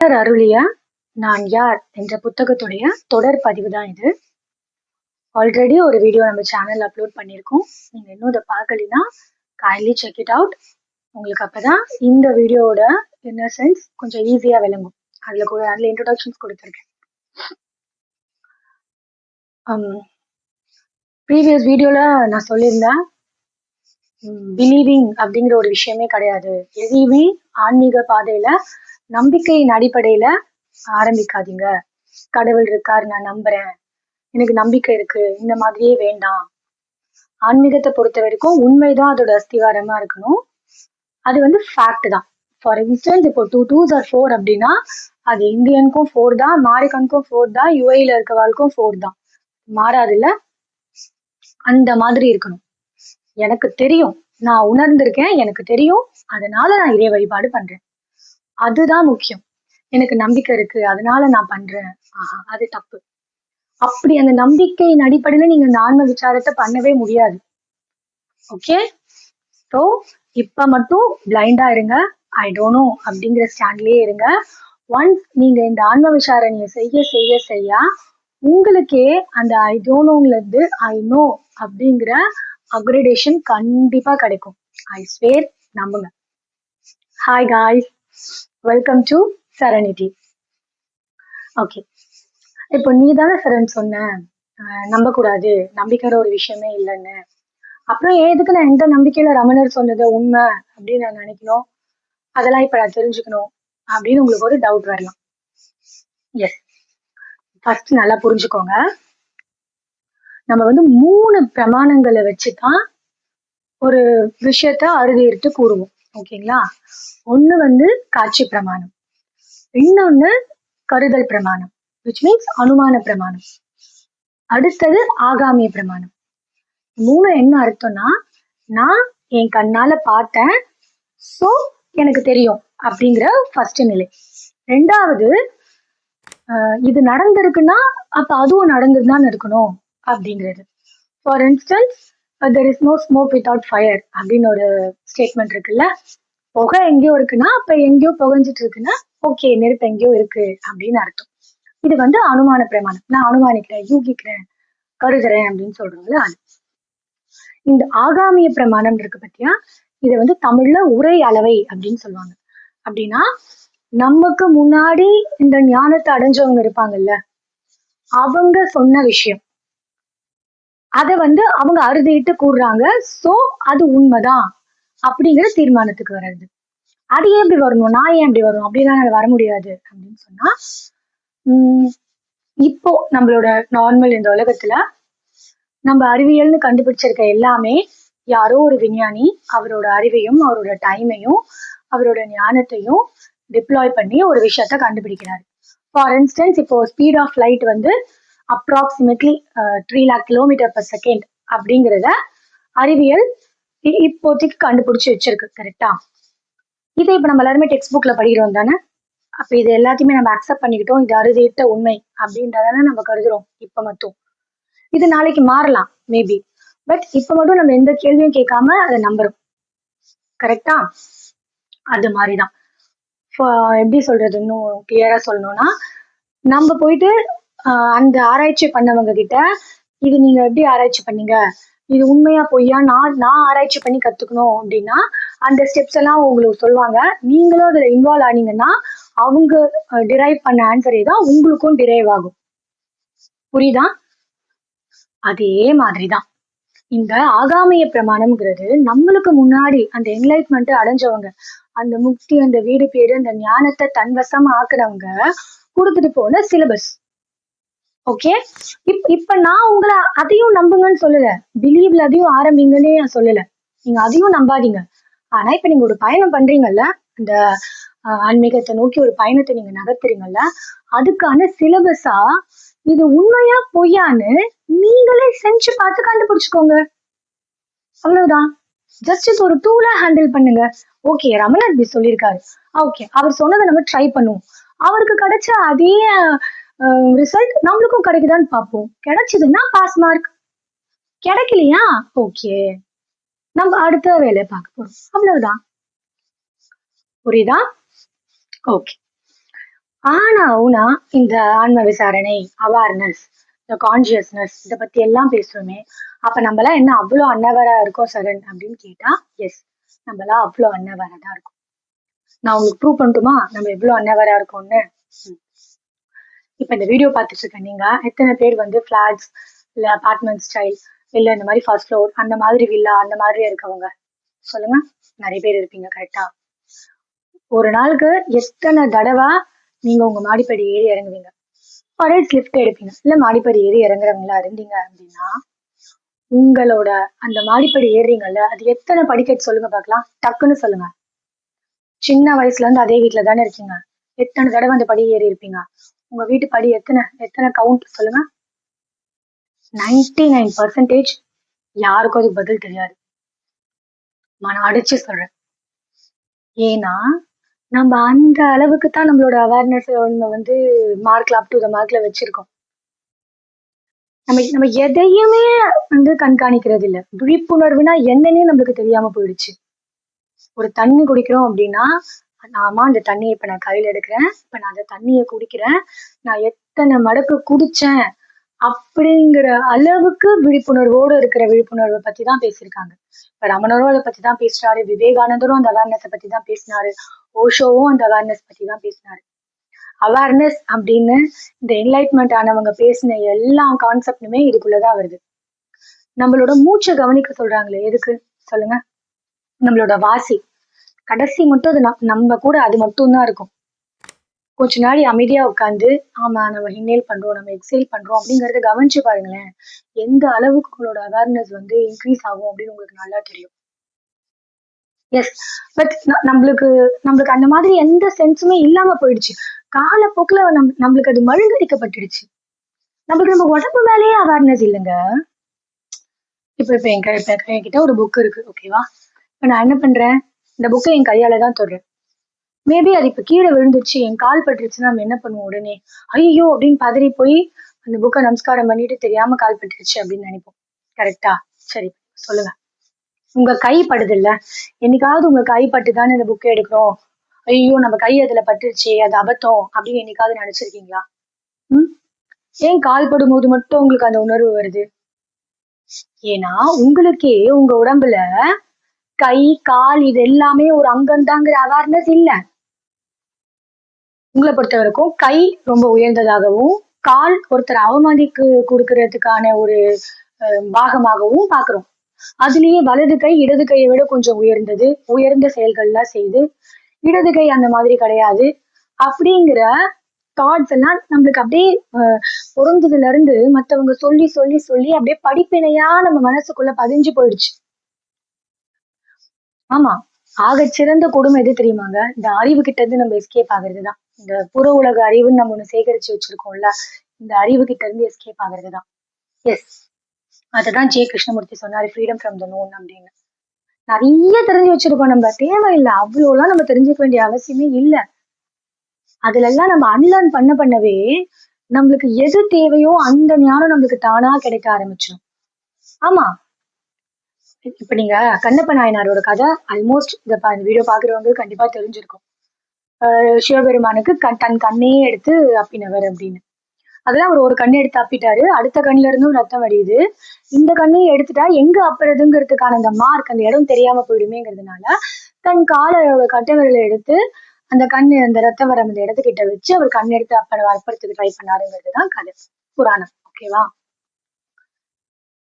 அருளிய நான் யார் என்ற புத்தகத்துடைய தொடர் பதிவு தான் இது. ஆல்ரெடி ஒரு வீடியோ நம்ம சேனல் அப்லோட் பண்ணியிருக்கோம். நீங்க இன்னும் இதை பார்க்கலைன்னா கைண்ட்லி செக் இட் அவுட். உங்களுக்கு அப்பதான் இந்த வீடியோவோட இன்னர் சென்ஸ் கொஞ்சம் ஈஸியா விளங்கும். அதுல இன்ட்ரோடக்ஷன்ஸ் கொடுத்துருக்கேன். ப்ரீவியஸ் வீடியோல நான் சொல்லியிருந்தேன், பிலீவிங் அப்படிங்கிற ஒரு விஷயமே கிடையாது. எதையுமே ஆன்மீக பாதையில நம்பிக்கையின் அடிப்படையில ஆரம்பிக்காதீங்க. கடவுள் இருக்கார், நான் நம்புறேன், எனக்கு நம்பிக்கை இருக்கு, இந்த மாதிரியே வேண்டாம். ஆன்மீகத்தை பொறுத்த வரைக்கும் உண்மைதான் அதோட அஸ்திவாரமா இருக்கணும். அது ஃபேக்ட் தான். ஃபார் இன்ஸ்டன்ஸ், இப்போ 2 2s are 4 அப்படின்னா அது இந்தியனுக்கும் 4 தான், அமெரிக்கனுக்கும் 4 தான், யுஏல இருக்கவாளுக்கும் 4 தான். மாறாது இல்ல? அந்த மாதிரி இருக்கணும். எனக்கு தெரியும், நான் உணர்ந்திருக்கேன், எனக்கு தெரியும், அதனால நான் இறை வழிபாடு பண்றேன், அதுதான் முக்கியம். எனக்கு நம்பிக்கை இருக்கு அதனால நான் பண்றேன், அது தப்பு. அப்படி அந்த நம்பிக்கையின் அடிப்படையில நீங்க அந்த ஆன்ம விசாரத்தை பண்ணவே முடியாது. ஓகே, ஸோ இப்ப மட்டும் பிளைண்டா இருங்க, ஐ டோன்ட் நோ அப்படிங்கிற ஸ்டாண்ட்லயே இருங்க. ஒன்ஸ் நீங்க இந்த ஆன்ம விசாரணையை செய்ய செய்ய செய்ய உங்களுக்கே அந்த ஐ டோன்ட் நோல இருந்து ஐ நோ அப்படிங்கிற அப்கிரேடேஷன் கண்டிப்பா கிடைக்கும். ஐ ஸ்வேர், நம்புங்க. Hi guys, welcome to serenity. Okay, இப்போ நீ தானே சரண் சொன்ன நம்பக்கூடாது, நம்பிக்கைற ஒரு விஷயமே இல்லைன்னு. அப்புறம் எதுக்கு நான் எந்த நம்பிக்கையில ரமணர் சொன்னது உண்மை அப்படின்னு நான் நினைக்கணும், அதெல்லாம் இப்ப நான் தெரிஞ்சுக்கணும் அப்படின்னு உங்களுக்கு ஒரு டவுட் வரலாம். எஸ், ஃபர்ஸ்ட் நல்லா புரிஞ்சுக்கோங்க. நம்ம 3 பிரமாணங்களை வச்சுதான் ஒரு விஷயத்த அறுதியிட்டு கூறுவோம். ஓகேங்களா? ஒண்ணு காட்சி பிரமாணம், இன்னொன்னு கருதல் பிரமாணம், விச் மீன்ஸ் அனுமான பிரமாணம், அடுத்தது ஆகாமிய பிரமாணம். 3 என்ன அர்த்தம்னா, நான் என் கண்ணால பார்த்தேன், சோ எனக்கு தெரியும் அப்படிங்கிற ஃபர்ஸ்ட் நிலை. ரெண்டாவது, இது நடந்திருக்குன்னா அப்ப அதுவும் நடந்துதான் இருக்கணும் அப்படிங்கிறது. For instance, there is no smoke without fire அப்படின்னு ஒரு ஸ்டேட்மெண்ட் இருக்குல்ல. புகை எங்கேயோ இருக்குன்னா அப்ப எங்கேயோ புகைஞ்சிட்டு இருக்குன்னா ஓகே, நெருப்பு எங்கேயோ இருக்கு அப்படின்னு அர்த்தம். இது அனுமான பிரமாணம். நான் அனுமானிக்கிறேன், யூகிக்கிறேன், கருதுறேன் அப்படின்னு சொல்றோம்ல அது. இந்த ஆகாமிய பிரமாணம் இருக்கு பத்தியா, இதை தமிழ்ல உரை அளவை அப்படின்னு சொல்லுவாங்க. அப்படின்னா நமக்கு முன்னாடி இந்த ஞானத்தை அடைஞ்சவங்க இருப்பாங்கல்ல, அவங்க சொன்ன விஷயம், அத அவங்க அறுதிட்டு கூறுறாங்க, சோ அது உண்மைதான் அப்படிங்கிற தீர்மானத்துக்கு வர்றது. அது எப்படி வரணும், நான் ஏன் எப்படி வரும் அப்படின்னா வர முடியாது அப்படின்னு சொன்னா, இப்போ நம்மளோட நார்மல் இந்த உலகத்துல நம்ம அறிவியல்னு கண்டுபிடிச்சிருக்க எல்லாமே யாரோ ஒரு விஞ்ஞானி அவரோட அறிவையும் அவரோட டைமையும் அவரோட ஞானத்தையும் டிப்ளாய் பண்ணி ஒரு விஷயத்த கண்டுபிடிக்கிறாரு. ஃபார் இன்ஸ்டன்ஸ், இப்போ speed of light approximately 3 lakh km/s அப்படிங்கிறத அறிவியல் இப்போதைக்கு கண்டுபிடிச்சு வச்சிருக்கு. கரெக்டா? இதை இப்ப நம்ம எல்லாருமே டெக்ஸ்ட் புக்ல படிக்கிறோம் தானே. அப்ப இது எல்லாத்தையுமே நம்ம அக்செப்ட் பண்ணிக்கிட்டோம், இது அறுதியிட்ட உண்மை அப்படின்றதானே நம்ம கருதுறோம் இப்ப மட்டும். இது நாளைக்கு மாறலாம் மேபி, பட் இப்ப மட்டும் நம்ம எந்த கேள்வியும் கேட்காம அதை நம்புறோம். கரெக்டா? அது மாதிரிதான். எப்படி சொல்றது, இன்னும் கிளியரா சொல்லணும்னா, நம்ம போயிட்டு அந்த ஆராய்ச்சி பண்ணவங்க கிட்ட இது நீங்க எப்படி ஆராய்ச்சி பண்ணீங்க, இது உண்மையா பொய்யா, நான் ஆராய்ச்சி பண்ணி கத்துக்கணும் அப்படின்னா அந்த ஸ்டெப்ஸ் எல்லாம் உங்களுக்கு சொல்லுவாங்க. நீங்களும் அதுல இன்வால்வ் ஆனீங்கன்னா அவங்க டிரைவ் பண்ண ஆன்சரே தான் உங்களுக்கும் டிரைவ் ஆகும். புரியுதா? அதே மாதிரிதான் இந்த ஆகாமிய பிரமாணம்ங்கிறது நம்மளுக்கு முன்னாடி அந்த என்லைட்மெண்ட் அடைஞ்சவங்க, அந்த முக்தி, அந்த வீடு பேரு, அந்த ஞானத்தை தன்வசம் ஆக்குறவங்க கொடுத்துட்டு போன சிலபஸ். ஓகே, இப்ப நான் உங்களை அதையும் நம்புங்கன்னு சொல்லல, பிலீவ்ல அதையும் ஆரம்பிங்கன்னு நான் சொல்லல, நீங்க அதையும் நம்பாதீங்க. ஆனா இப்ப நீங்க ஒரு பயணம் பண்றீங்கல்ல, இந்த ஆன்மீகத்தை நோக்கி ஒரு பயணத்தை நீங்க நகர்த்துறீங்கல்ல, அதுக்கான சிலபஸா இது உண்மையா பொய்யான்னு நீங்களே செஞ்சு பார்த்து கண்டுபிடிச்சுக்கோங்க. அவ்வளவுதான். ஜஸ்ட் இது ஒரு டூலா ஹேண்டில் பண்ணுங்க. ஓகே, ரமணர் இப்படி சொல்லியிருக்காரு, ஓகே அவர் சொன்னதை நம்ம ட்ரை பண்ணுவோம், அவருக்கு கிடைச்ச அதே ரிசல்ட் நம்மளுக்கும் கிடைக்குதான்னு பார்ப்போம். கிடைச்சதுன்னா பாஸ் மார்க், கிடைக்கலையா ஓகே, நம்ம அடுத்த வேலையை பார்க்க போறோம். அவ்வளவுதான். புரியுதா? ஓகே, ஆனா ஊனா இந்த ஆன்ம விசாரணை, அவேர்னஸ், இந்த கான்சியஸ்னஸ் இத பத்தி எல்லாம் பேசுறோமே, அப்ப நம்மலாம் என்ன அவ்ளோ அன்னவரா இருக்கோம் சரண் அப்படின்னு கேட்டா, எஸ், நம்மலாம் அவ்ளோ அன்னவரா தான் இருக்கோம். நான் உங்களுக்கு ப்ரூவ் பண்ணட்டுமா நம்ம எவ்வளவு அன்னவரா இருக்கோம்னு? இப்ப இந்த வீடியோ பார்த்துட்டு இருக்க நீங்க எத்தனை பேர் வந்து பிளாட்ஸ் இல்ல அபார்ட்மெண்ட் ஸ்டைல் இல்ல இந்த மாதிரி ஃபர்ஸ்ட் ஃப்ளோர் அந்த மாதிரி வில்லா அந்த மாதிரி இருக்கவங்க சொல்லுங்க. நிறைய பேர் இருப்பீங்க, கரெக்டா? ஒரு நாளுக்கு எத்தனை தடவை நீங்க உங்க மாடிப்படி ஏறி இறங்குவீங்க? லிஃப்ட் எடுப்பீங்க, இல்ல மாடிப்படி ஏறி இறங்குறவங்களா இருந்தீங்க அப்படின்னா உங்களோட அந்த மாடிப்படி ஏறுறீங்கல்ல, அது எத்தனை படிக்கட்டு சொல்லுங்க பார்க்கலாம், டக்குன்னு சொல்லுங்க. சின்ன வயசுல இருந்து அதே வீட்டுல தானே இருக்கீங்க, எத்தனை தடவை அந்த படி ஏறி இருப்பீங்க? உங்க வீட்டு படி எத்தனை எத்தனை கவுண்ட் சொல்லுங்க. 99% யாருக்கும் அதுக்கு பதில் தெரியாது. நான் அடிச்சு சொல்றேன். ஏன்னா நம்ம அந்த அளவுக்கு தான் நம்மளோட அவேர்னஸ் வந்து மார்க்ல அப் டு த மார்க்ல வச்சிருக்கோம். நம்ம நம்ம எதையுமே வந்து கண்காணிக்கிறது இல்ல. விழிப்புணர்வுனா என்னன்னே நம்மளுக்கு தெரியாம போயிடுச்சு. ஒரு தண்ணி குடிக்கிறோம் அப்படின்னா, ஆமா அந்த தண்ணியை இப்ப நான் கையில எடுக்கிறேன், இப்ப நான் அந்த தண்ணியை குடிக்கிறேன், நான் எத்தனை மடக்கு குடிச்சேன் அப்படிங்கிற அளவுக்கு விழிப்புணர்வோடு இருக்கிற விழிப்புணர்வை பத்தி தான் பேசியிருக்காங்க. இப்ப ரமணரும் அதை பத்தி தான் பேசுறாரு, விவேகானந்தரும் அந்த அவேர்னஸை பத்தி தான் பேசினாரு, ஓஷோவும் அந்த அவேர்னஸ் பத்தி தான் பேசினாரு. அவேர்னஸ் அப்படின்னு இந்த என்லைட்மெண்ட் ஆனவங்க பேசின எல்லா கான்செப்டுமே இதுக்குள்ளதான் வருது. நம்மளோட மூச்சை கவனிக்க சொல்றாங்களே, எதுக்கு சொல்லுங்க? நம்மளோட வாசி கடைசி மட்டும் அது நம்ம கூட அது மட்டும் தான் இருக்கும். கொஞ்ச நாள் அமைதியா உட்காந்து ஆமா நம்ம இன்ஹேல் பண்றோம், நம்ம எக்ஸேல் பண்றோம் அப்படிங்கறத கவனிச்சு பாருங்களேன். எந்த அளவுக்கு உங்களோட அவேர்னஸ் வந்து இன்க்ரீஸ் ஆகும் அப்படின்னு உங்களுக்கு நல்லா தெரியும். எஸ், பட் நம்மளுக்கு நம்மளுக்கு அந்த மாதிரி எந்த சென்ஸுமே இல்லாம போயிடுச்சு. காலப்போக்குல நம்மளுக்கு அது மழுங்கடிக்கப்பட்டுடுச்சு. நம்மளுக்கு நம்ம உடம்பு மேலேயே அவேர்னஸ் இல்லைங்க. இப்ப இப்ப என்கிட்ட ஒரு புக் இருக்கு, ஓகேவா? இப்ப நான் என்ன பண்றேன், இந்த புக்கை என் கையால தான் தொடுறேன். மேபி அது இப்ப கீழே விழுந்துச்சு, என் கால் பட்டுருச்சுன்னா நம்ம என்ன பண்ணுவோம்? உடனே ஐயோ அப்படின்னு பதறி போய் அந்த புக்கை நமஸ்காரம் பண்ணிட்டு தெரியாம கால் பட்டுருச்சு அப்படின்னு நினைப்போம், கரெக்டா? சரி சொல்லுங்க, உங்க கை படுது இல்ல, என்னைக்காவது உங்க கை பட்டுதானே இந்த புக்கை எடுக்கிறோம், ஐயோ நம்ம கை அதுல பட்டுருச்சு அது அபத்தம் அப்படின்னு என்னைக்காவது நினைச்சிருக்கீங்களா? ஏன் கால் படும் போது மட்டும் உங்களுக்கு அந்த உணர்வு வருது? ஏன்னா உங்களுக்கே உங்க உடம்புல கை கால் இது எல்லாமே ஒரு அங்கம்தாங்கிற அவேர்னஸ் இல்ல. உங்களை பொறுத்த வரைக்கும் கை ரொம்ப உயர்ந்ததாகவும் கால் ஒருத்தர் அவமதிக்கு கொடுக்கறதுக்கான ஒரு பாகமாகவும் பாக்குறோம். அதுலயே வலது கை இடது கையை விட கொஞ்சம் உயர்ந்தது, உயர்ந்த செயல்கள்லாம் செய்து, இடது கை அந்த மாதிரி கிடையாது அப்படிங்கிற தாட்ஸ் எல்லாம் நம்மளுக்கு அப்படியே பொறந்ததுல இருந்து மத்தவங்க சொல்லி சொல்லி சொல்லி அப்படியே படிப்பினையா நம்ம மனசுக்குள்ள பதிஞ்சு போயிடுச்சு. ஆமா, ஆக சிறந்த கொடுமை எது தெரியுமாங்க? இந்த அறிவு கிட்ட இருந்து நம்ம எஸ்கேப் ஆகுறதுதான். இந்த புற உலக அறிவுன்னு நம்ம ஒண்ணு சேகரிச்சு வச்சிருக்கோம்ல, இந்த அறிவு கிட்ட இருந்து எஸ்கேப் ஆகுறதுதான். எஸ், அததான் ஜே கிருஷ்ணமூர்த்தி சொன்னாரு, ஃப்ரீடம் ஃப்ரம் த நோன் அப்படின்னு. நிறைய தெரிஞ்சு வச்சிருக்கோம், நம்ம தேவையில்லை, அவ்வளவுலாம் நம்ம தெரிஞ்சுக்க வேண்டிய அவசியமே இல்லை. அதுல எல்லாம் நம்ம அன்லேர்ன் பண்ணவே நம்மளுக்கு எது தேவையோ அந்த ஞானம் நம்மளுக்கு தானா கிடைக்க ஆரம்பிச்சிடும். ஆமா, இப்ப நீங்க கண்ணப்ப நாயனாரோட கதை ஆல்மோஸ்ட் இந்த வீடியோ பாக்குறவங்க கண்டிப்பா தெரிஞ்சிருக்கும். சிவபெருமானுக்கு தன் கண்ணையே எடுத்து அப்பினவர் அப்படின்னு. அதெல்லாம் அவர் ஒரு கண்ணை எடுத்து அப்பிட்டாரு, அடுத்த கண்ணுல இருந்தும் ரத்தம் வடியுது. இந்த கண்ணையும் எடுத்துட்டா எங்க அப்புறதுங்கிறதுக்கான அந்த மார்க், அந்த இடம் தெரியாம போயிடுமேங்கிறதுனால தன் காலோட கட்டை விரலை எடுத்து அந்த கண்ணு அந்த ரத்தம் வர அந்த இடத்துக்கிட்ட வச்சு அவர் கண் எடுத்து அப்புறத்துக்கு ட்ரை பண்ணாருங்கிறதுதான் கதை, புராணம். ஓகேவா?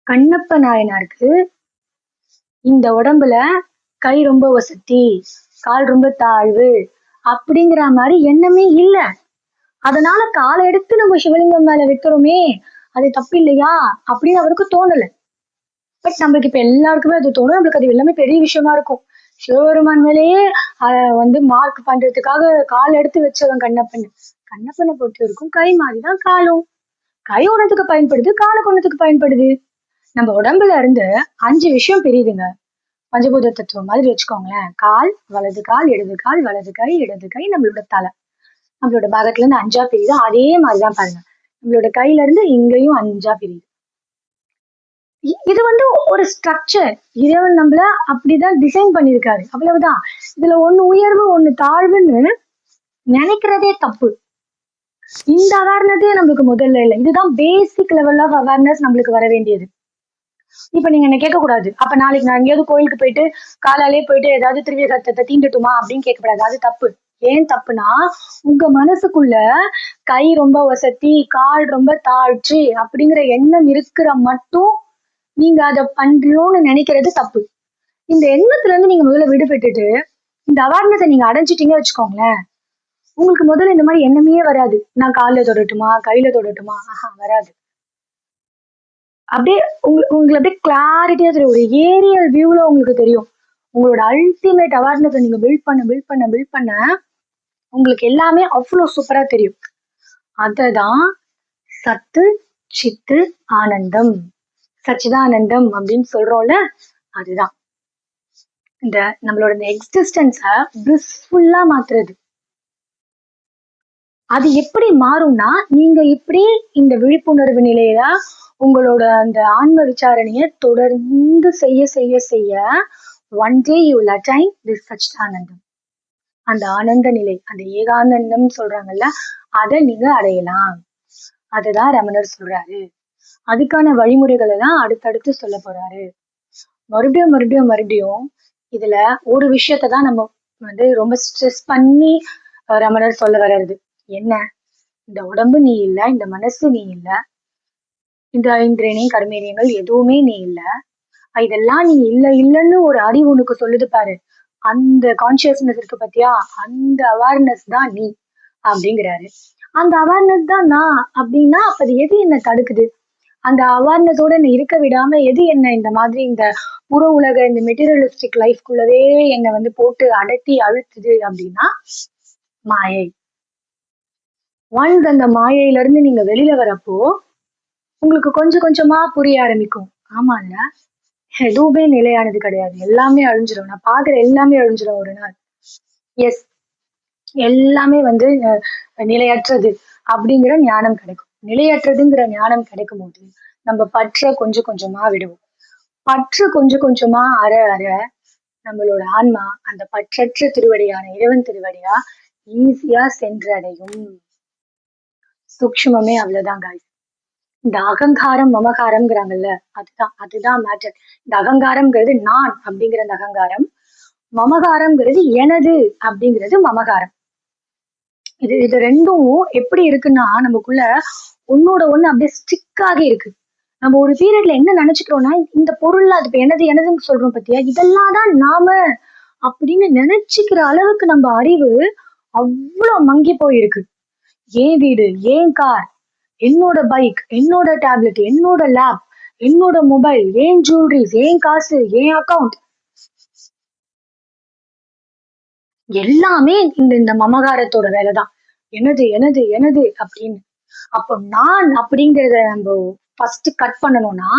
கண்ணப்ப நாயனாருக்கு இந்த உடம்புல கை ரொம்ப வசதி, கால் ரொம்ப தாழ்வு அப்படிங்கிற மாதிரி எண்ணமே இல்ல. அதனால காலை எடுத்து நம்ம சிவலிங்கம் மேல வைக்கிறோமே அது தப்பு இல்லையா அப்படின்னு அவருக்கு தோணல. பட் நம்மளுக்கு இப்ப எல்லாருக்குமே அது தோணும், நம்மளுக்கு அது எல்லாமே பெரிய விஷயமா இருக்கும். சிவபெருமான் மேலேயே வந்து மார்க் பண்றதுக்காக கால் எடுத்து வச்சவன் கண்ணப்பன். கண்ணப்பனை பொறுத்த வரைக்கும் கை மாதிரிதான் காலும். கை ஒன்றத்துக்கு பயன்படுது, கால ஒன்றத்துக்கு பயன்படுது. நம்ம உடம்புல இருந்து 5 விஷயம் தெரியுதுங்க, பஞ்சபூத தத்துவம் மாதிரி வச்சுக்கோங்களேன். கால், வலது கால், இடது கால், வலது கை, இடது கை, நம்மளோட தலை, நம்மளோட பாகத்துல இருந்து 5ஆ பிரியுது. அதே மாதிரிதான் பாருங்க, நம்மளோட கையில இருந்து இங்கேயும் 5ஆ பிரியுது. இது வந்து ஒரு ஸ்ட்ரக்சர், இறைவன் நம்மள அப்படிதான் டிசைன் பண்ணியிருக்காரு, அவ்வளவுதான். இதுல ஒண்ணு உயர்வு ஒண்ணு தாழ்வுன்னு நினைக்கிறதே தப்பு. இந்த அவேர்னஸே நம்மளுக்கு முதல்ல இல்லை. இதுதான் பேசிக் லெவல் ஆஃப் அவேர்னஸ் நம்மளுக்கு வர வேண்டியது. இப்ப நீங்க என்ன கேட்க கூடாது, அப்ப நாளைக்கு நான் எங்கேயாவது கோயிலுக்கு போயிட்டு காலாலே போயிட்டு ஏதாவது திருவிய சத்தத்தை தீண்டட்டுமா அப்படின்னு கேட்கக்கூடாது. அது தப்பு. ஏன் தப்புனா, உங்க மனசுக்குள்ள கை ரொம்ப வசதி, கால் ரொம்ப தாழ்ச்சி அப்படிங்கிற எண்ணம் இருக்கிற மட்டும் நீங்க அதை பண்றோம்னு நினைக்கிறது தப்பு. இந்த எண்ணத்துல இருந்து நீங்க முதல்ல விடுபட்டுட்டு இந்த அவேர்னஸை நீங்க அடைஞ்சிட்டீங்க வச்சுக்கோங்களேன், உங்களுக்கு முதல்ல இந்த மாதிரி எண்ணமே வராது. நான் காலில் தொடட்டுமா, கையில தொடட்டுமா, வராது. அப்படியே உங்களுக்கு அப்படியே கிளாரிட்டியா தெரியும். ஒரு ஏரியல் வியூல உங்களுக்கு தெரியும். உங்களோட அல்டிமேட் அவேர்னஸை நீங்க பில்ட் பண்ண உங்களுக்கு எல்லாமே அவ்வளோ சூப்பரா தெரியும். அததான் சத்து சித்து ஆனந்தம், சச்சிதானந்தம் அப்படின்னு சொல்றோம்ல, அதுதான் இந்த நம்மளோட இந்த எக்ஸிஸ்டன்ஸை பிளிஸ்ஃபுல்லா மாத்துறது. அது எப்படி மாறும்னா, நீங்க இப்படி இந்த விழிப்புணர்வு நிலையில உங்களோட அந்த ஆன்ம விசாரணைய தொடர்ந்து செய்ய செய்ய செய்ய one day you will attain this Sachchidanandam. அந்த ஆனந்த நிலை, அந்த ஏகானந்தம் சொல்றாங்கல்ல, அதை நீங்க அடையலாம். அதுதான் ரமணர் சொல்றாரு. அதுக்கான வழிமுறைகளை தான் அடுத்தடுத்து சொல்ல போறாரு. மறுபடியும் மறுபடியும் மறுபடியும் இதுல ஒரு விஷயத்த தான் நம்ம வந்து ரொம்ப ஸ்ட்ரெஸ் பண்ணி ரமணர் சொல்ல வர்றது என்ன, இந்த உடம்பு நீ இல்ல, இந்த மனசு நீ இல்ல, இந்த இந்திரியங்கள் கர்மேரியங்கள் எதுவுமே நீ இல்ல, இதெல்லாம் நீ இல்ல இல்லன்னு ஒரு அறிவு உனக்கு சொல்லுது பாரு, அந்த கான்சியஸ்னஸ் இருக்கு பத்தியா, அந்த அவேர்னஸ் தான் நீ அப்படிங்கிறாரு. அந்த அவேர்னஸ் தான் நான் அப்படின்னா, அப்ப அது எது என்ன தடுக்குது? அந்த அவேர்னஸோட என்ன இருக்க விடாம எது என்ன இந்த மாதிரி இந்த புற உலக இந்த மெட்டீரியலிஸ்டிக் லைஃப்குள்ளவே என்னை வந்து போட்டு அடக்கி அழுத்துது அப்படின்னா, மாயை. ஒன்ஸ் அந்த மாயையில இருந்து நீங்க வெளியில வரப்போ உங்களுக்கு கொஞ்சம் கொஞ்சமா புரிய ஆரம்பிக்கும். ஆமா இல்ல, எதுவுமே நிலையானது கிடையாது, எல்லாமே அழிஞ்சிடும், நான் பாக்குற எல்லாமே அழிஞ்சிடும் ஒரு நாள். எஸ், எல்லாமே வந்து நிலையற்றது அப்படிங்கிற ஞானம் கிடைக்கும். நிலையற்றதுங்கிற ஞானம் கிடைக்கும் போது நம்ம பற்ற கொஞ்சம் கொஞ்சமா விடுவோம். பற்று கொஞ்சம் கொஞ்சமா அற அற நம்மளோட ஆன்மா அந்த பற்றற்ற திருவடியான இறைவன் திருவடியா ஈஸியா சென்றடையும். சூக்ஷ்மமே அவ்வளவுதான் காய்ஸ். இந்த அகங்காரம் மமகாரம்ங்கிறாங்கல்ல, அதுதான் மேட்டர். இந்த அகங்காரம்ங்கிறது நான் அப்படிங்கிற அந்த அகங்காரம், மமகாரம்ங்கிறது எனது அப்படிங்கிறது மமகாரம். இது ரெண்டும் எப்படி இருக்குன்னா, நமக்குள்ள ஒன்னோட ஒண்ணு அப்படியே ஸ்டிக் ஆகி இருக்கு. நம்ம ஒரு பீரியட்ல என்ன நினைச்சுக்கிறோம்னா, இந்த பொருள்ல அது இப்ப எனதுன்னு சொல்றோம் பத்தியா, இதெல்லாம் தான் நாம அப்படின்னு நினைச்சுக்கிற அளவுக்கு நம்ம அறிவு அவ்வளவு மங்கி போயிருக்கு. ஏன் வீடு, ஏன் கார், என்னோட பைக், என்னோட டேப்லெட், என்னோட லேப், என்னோட மொபைல், ஏன் ஜுவல்லரிஸ், ஏன் காசு, ஏன் அக்கௌண்ட், எல்லாமே இந்த மமகாரத்தோட வேலைதான். எனது எனது எனது அப்படின்னு. அப்போ நான் அப்படிங்கிறத நம்ம ஃபர்ஸ்ட் கட் பண்ணணும்னா,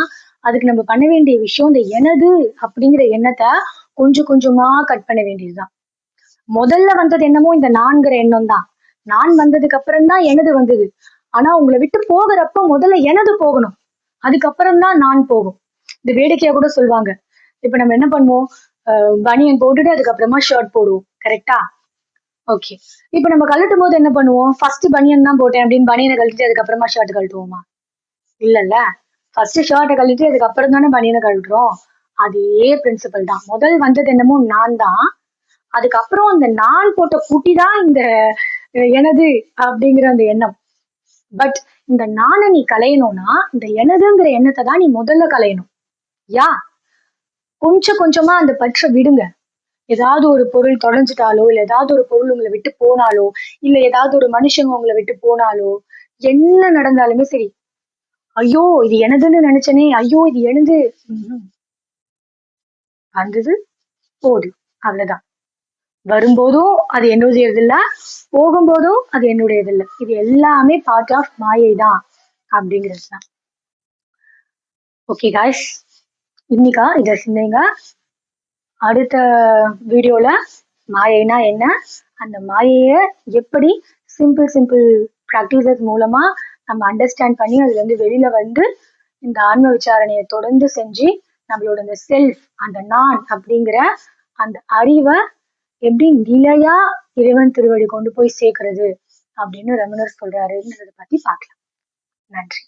அதுக்கு நம்ம பண்ண வேண்டிய விஷயம் இந்த எனது அப்படிங்கிற எண்ணத்தை கொஞ்சம் கொஞ்சமா கட் பண்ண வேண்டியதுதான். முதல்ல வந்தது என்னமோ இந்த நான்கிற எண்ணம் தான். நான் வந்ததுக்கு அப்புறம் தான் எனது வந்தது. ஆனா உங்களை விட்டு போகிறப்ப முதல்ல எனது போகணும், அதுக்கப்புறம் தான் நான் போகும். இந்த வேடிக்கையா கூட சொல்லுவாங்க, இப்ப நம்ம என்ன பண்ணுவோம், பனியன் போட்டுட்டு அதுக்கப்புறமா ஷர்ட் போடுவோம், கரெக்டா? ஓகே. இப்ப நம்ம கழட்டும் போது என்ன பண்ணுவோம், ஃபர்ஸ்ட் பனியன் தான் போட்டேன் அப்படின்னு பனியனை கழட்டிட்டு அதுக்கப்புறமா ஷர்ட் கழட்டுவோமா? இல்லல்ல, ஃபர்ஸ்ட் ஷர்ட்டை கழட்டி அதுக்கப்புறம் தானே பனியனை கழட்டுறோம். அதே பிரின்சிபல் தான். முதல் வந்தது என்னமோ நான் தான், அதுக்கப்புறம் அந்த நான் போட்ட குட்டி தான் இந்த எனது அப்படிங்கிற அந்த எண்ணம். பட் இந்த நானை நீ கலையணும்னா இந்த எனதுங்கிற எண்ணத்தை தான் நீ முதல்ல கலையணும். யா, கொஞ்சம் கொஞ்சமா அந்த பற்ற விடுங்க. ஏதாவது ஒரு பொருள் தொலைஞ்சிட்டாலோ, இல்ல ஏதாவது ஒரு பொருள் உங்களை விட்டு போனாலோ, இல்ல ஏதாவது ஒரு மனுஷங்க உங்களை விட்டு போனாலோ, என்ன நடந்தாலுமே சரி, ஐயோ இது எனதுன்னு நினைச்சனே, ஐயோ இது எனது, வந்தது போகுது, அவ்வளவுதான். வரும்போதும் அது என்னுடையது இல்ல, போகும்போதும் அது என்னுடையது இல்லை. இது எல்லாமே பார்ட் ஆஃப் மாயை தான் அப்படிங்கிறது தான். ஓகே காய்ஸ், இன்னைக்கா இதை சிந்திங்க. அடுத்த வீடியோல மாயைனா என்ன, அந்த மாயைய எப்படி சிம்பிள் ப்ராக்டிசஸ் மூலமா நம்ம அண்டர்ஸ்டாண்ட் பண்ணி அதுல இருந்து வெளியில வந்து இந்த ஆன்ம விசாரணையை தொடர்ந்து செஞ்சு நம்மளோட அந்த செல்ஃப், அந்த நான் அப்படிங்கிற அந்த அறிவை எப்படி நிலையா இறைவன் திருவடி கொண்டு போய் சேர்க்கறது அப்படின்னு ரமணர் சொல்றாருன்றத பத்தி பார்க்கலாம். நன்றி.